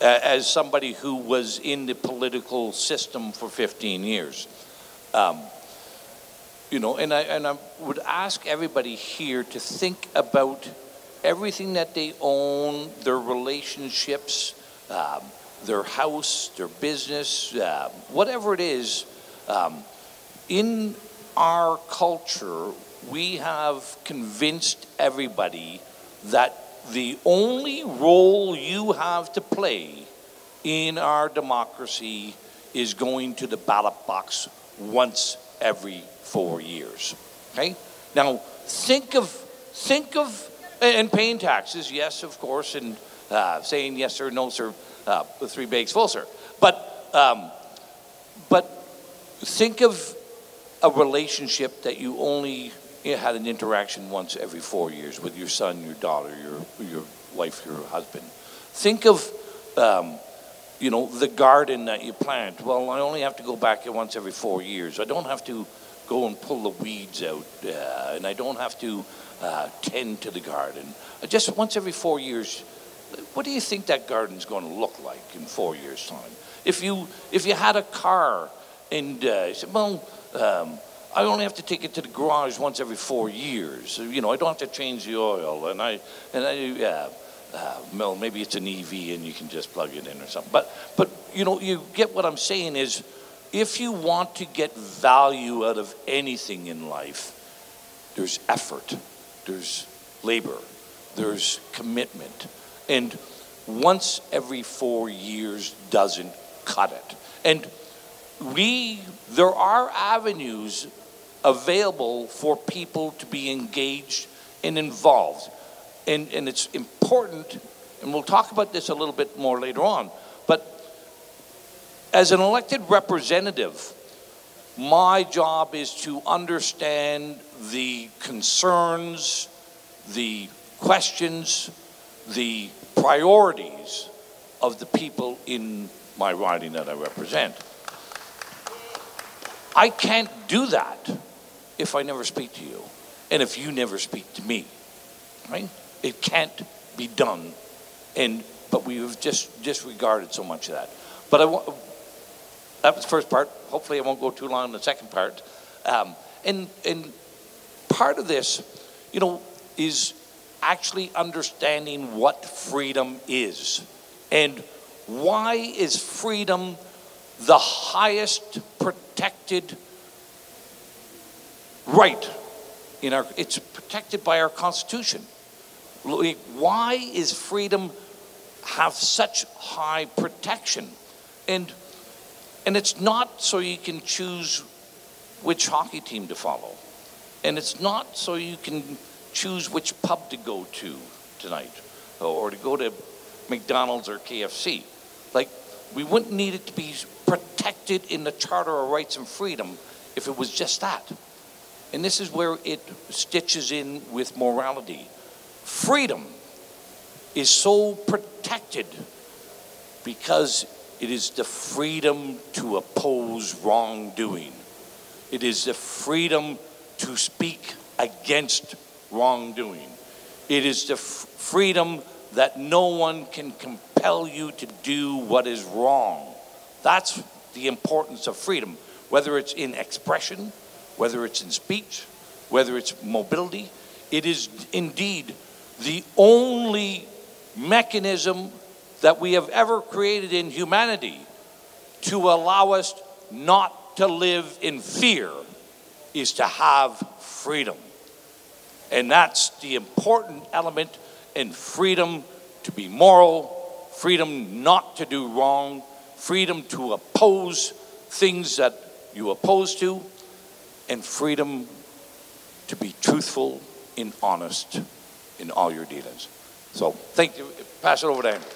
as somebody who was in the political system for 15 years. You know, and I would ask everybody here to think about everything that they own, their relationships, their house, their business, whatever it is. In our culture, we have convinced everybody that the only role you have to play in our democracy is going to the ballot box once every 4 years. Okay? Now, think of, and paying taxes, yes, of course, and saying yes sir, no sir, with 3 bags full, sir. But think of a relationship that you only had an interaction once every 4 years with your son, your daughter, your wife, your husband. Think of, you know, the garden that you plant. Well, I only have to go back once every 4 years. I don't have to go and pull the weeds out, and I don't have to tend to the garden. Just once every 4 years. What do you think that garden's going to look like in 4 years' time? If you had a car and you said, well, I only have to take it to the garage once every 4 years. You know, I don't have to change the oil, well, maybe it's an EV and you can just plug it in or something. But you know, you get what I'm saying is, if you want to get value out of anything in life, there's effort, there's labor, there's commitment. And once every 4 years doesn't cut it. And there are avenues available for people to be engaged and involved. And it's important, and we'll talk about this a little bit more later on, but as an elected representative, my job is to understand the concerns, the questions, the priorities of the people in my riding that I represent. I can't do that if I never speak to you, and if you never speak to me, right? It can't be done, but we have just disregarded so much of that. But that was the first part. Hopefully I won't go too long in the second part. And part of this, you know, is actually understanding what freedom is. And why is freedom the highest protected right in our, it's protected by our Constitution. Why is freedom have such high protection? And it's not so you can choose which hockey team to follow. And it's not so you can choose which pub to go to tonight, or to go to McDonald's or KFC. Like, we wouldn't need it to be protected in the Charter of Rights and Freedom if it was just that. And this is where it stitches in with morality. Freedom is so protected because it is the freedom to oppose wrongdoing. It is the freedom to speak against wrongdoing. It is the freedom that no one can compel you to do what is wrong. That's the importance of freedom, whether it's in expression, whether it's in speech, whether it's mobility. It is indeed the only mechanism that we have ever created in humanity to allow us not to live in fear, is to have freedom. And that's the important element in freedom to be moral, freedom not to do wrong, freedom to oppose things that you oppose to, and freedom to be truthful and honest in all your dealings. So thank you. Pass it over to Andrew.